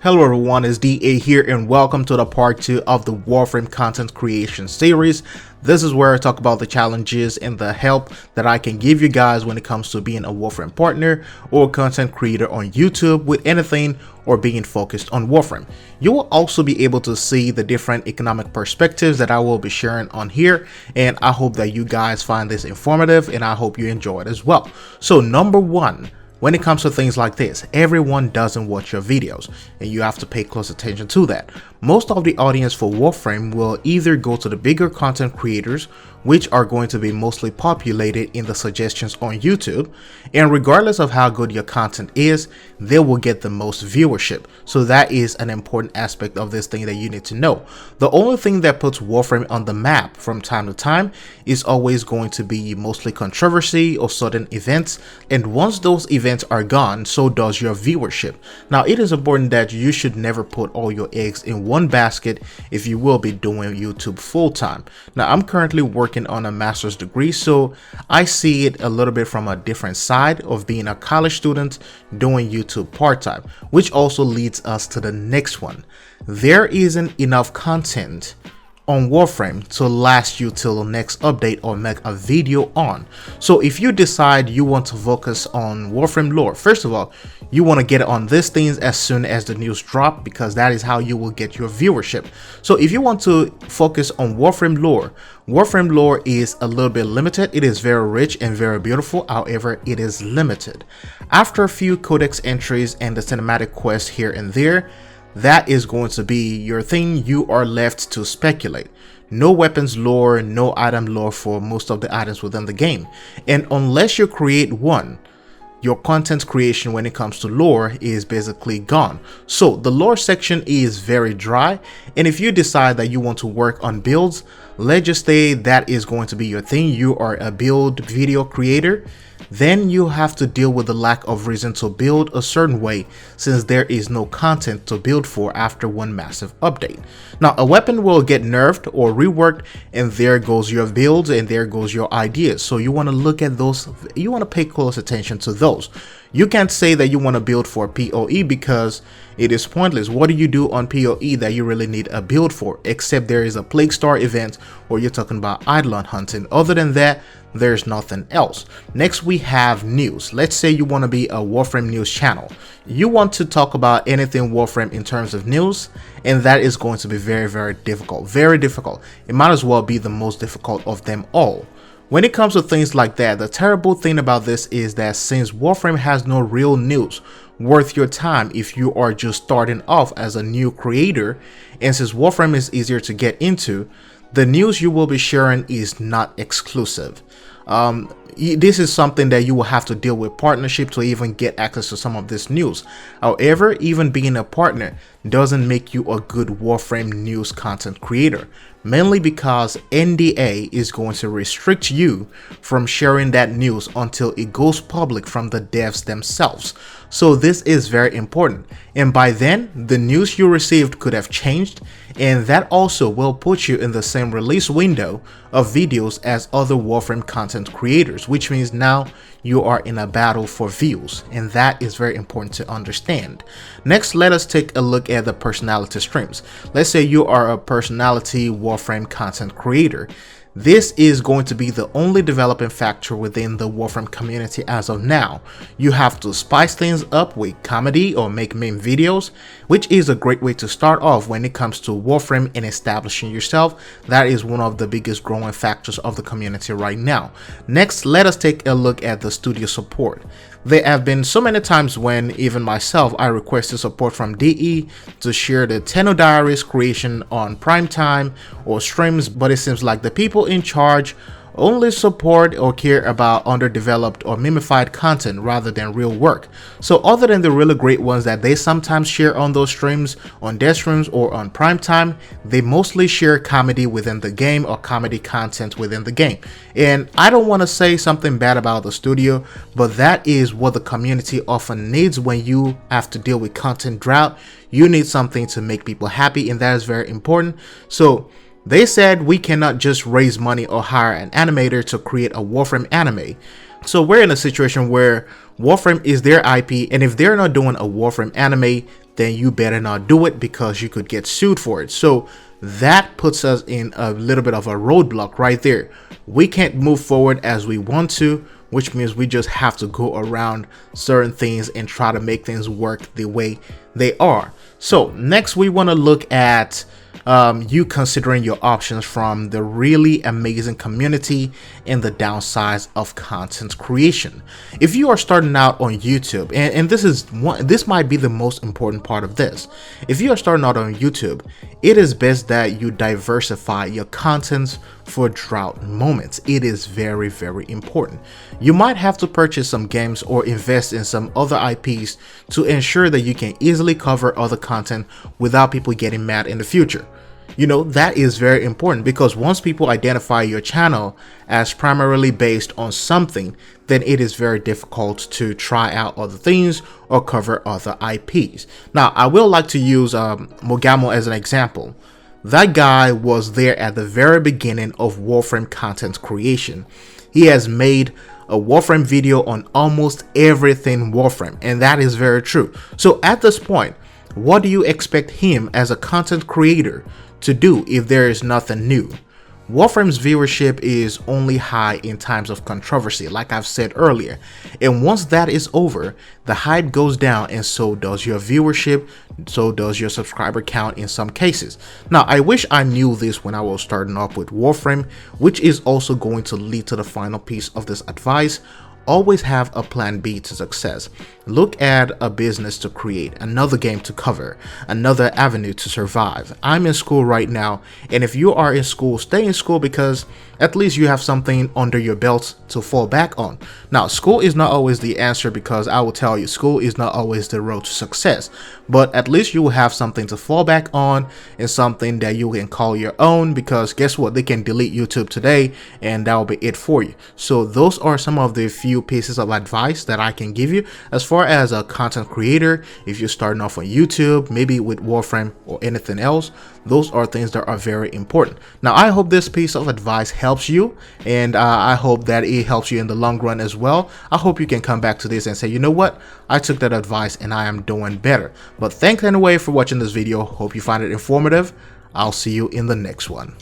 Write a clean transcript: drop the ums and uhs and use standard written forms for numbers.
Hello everyone, it's DA here and welcome to the part 2 of the WARFRAME content creation series. This is where I talk about the challenges and the help that I can give you guys when it comes to being a WARFRAME partner or content creator on YouTube with anything or being focused on WARFRAME. You will also be able to see the different economic perspectives that I will be sharing on here, and I hope that you guys find this informative and I hope you enjoy it as well. So number one, when it comes to things like this, everyone doesn't watch your videos, and you have to pay close attention to that. Most of the audience for WARFRAME will either go to the bigger content creators, which are going to be mostly populated in the suggestions on YouTube, and regardless of how good your content is, they will get the most viewership. So that is an important aspect of this thing that you need to know. The only thing that puts WARFRAME on the map from time to time is always going to be mostly controversy or sudden events, and once those events are gone, so does your viewership. Now, it is important that you should never put all your eggs in one basket if you will be doing YouTube full-time. Now, I'm currently working on a master's degree, so I see it a little bit from a different side of being a college student doing YouTube part-time, which also leads us to the next one. There isn't enough content on WARFRAME to last you till the next update or make a video on. So if you decide you want to focus on WARFRAME lore, first of all, you want to get on these things as soon as the news drop, because that is how you will get your viewership. So if you want to focus on WARFRAME lore is a little bit limited. It is very rich and very beautiful, however it is limited. After a few codex entries and the cinematic quest here and there, that is going to be your thing. You are left to speculate. No weapons lore, no item lore for most of the items within the game. And unless you create one, your content creation when it comes to lore is basically gone. So the lore section is very dry, and if you decide that you want to work on builds, let's just say that is going to be your thing, you are a build video creator, then you have to deal with the lack of reason to build a certain way, since there is no content to build for after one massive update. Now, a weapon will get nerfed or reworked, and there goes your builds and there goes your ideas. So you want to look at those, you want to pay close attention to those. You can't say that you want to build for PoE because it is pointless. What do you do on PoE that you really need a build for, except there is a Plague Star event or you're talking about Eidolon hunting? Other than that, there's nothing else. Next, we have news. Let's say you want to be a WARFRAME news channel. You want to talk about anything WARFRAME in terms of news, and that is going to be very, very difficult. Very difficult. It might as well be the most difficult of them all. When it comes to things like that, the terrible thing about this is that since WARFRAME has no real news worth your time if you are just starting off as a new creator, and since WARFRAME is easier to get into, the news you will be sharing is not exclusive. This is something that you will have to deal with partnership to even get access to some of this news. However, even being a partner doesn't make you a good WARFRAME news content creator, mainly because NDA is going to restrict you from sharing that news until it goes public from the devs themselves. So this is very important, and by then the news you received could have changed, and that also will put you in the same release window of videos as other WARFRAME content creators, which means now you are in a battle for views, and that is very important to understand. Next, let us take a look at the personality streams. Let's say you are a personality WARFRAME content creator. This is going to be the only developing factor within the WARFRAME community as of now. You have to spice things up with comedy or make meme videos, which is a great way to start off when it comes to WARFRAME and establishing yourself. That is one of the biggest growing factors of the community right now. Next, let us take a look at the studio support. There have been so many times when even myself, I requested support from DE to share the Tenno Diaries creation on primetime or streams, but it seems like the people in charge only support or care about underdeveloped or mimified content rather than real work. So other than the really great ones that they sometimes share on those streams, on their streams or on primetime, they mostly share comedy within the game or comedy content within the game. And I don't want to say something bad about the studio, but that is what the community often needs when you have to deal with content drought. You need something to make people happy, and that is very important. So they said we cannot just raise money or hire an animator to create a WARFRAME anime. So we're in a situation where WARFRAME is their IP, and if they're not doing a WARFRAME anime, then you better not do it because you could get sued for it. So that puts us in a little bit of a roadblock right there. We can't move forward as we want to, which means we just have to go around certain things and try to make things work the way they are. So next we want to look at you considering your options from the really amazing community and the downsides of content creation. If you are starting out on YouTube, and this might be the most important part of this. If you are starting out on YouTube, it is best that you diversify your contents for drought moments. It is very, very important. You might have to purchase some games or invest in some other IPs to ensure that you can easily cover other content without people getting mad in the future. You know, that is very important, because once people identify your channel as primarily based on something, then it is very difficult to try out other things or cover other IPs. Now, I will like to use Mogamo as an example. That guy was there at the very beginning of Warframe content creation. He has made a Warframe video on almost everything Warframe, and that is very true. So at this point, what do you expect him as a content creator to do if there is nothing new? Warframe's viewership is only high in times of controversy, like I've said earlier, and once that is over, the hype goes down, and so does your viewership, so does your subscriber count in some cases. Now, I wish I knew this when I was starting off with Warframe, which is also going to lead to the final piece of this advice. Always have a plan B to success. Look at a business to create, another game to cover, another avenue to survive. I'm in school right now, and if you are in school, stay in school, because at least you have something under your belt to fall back on. Now, school is not always the answer, because I will tell you, school is not always the road to success, but at least you will have something to fall back on and something that you can call your own, because guess what? They can delete YouTube today and that will be it for you. So those are some of the few pieces of advice that I can give you as far as a content creator. If you're starting off on YouTube, maybe with Warframe or anything else, those are things that are very important. Now, I hope this piece of advice helps you, and I hope that it helps you in the long run as well. I hope you can come back to this and say, you know what, I took that advice and I am doing better. But thanks anyway for watching this video. Hope you find it informative. I'll see you in the next one.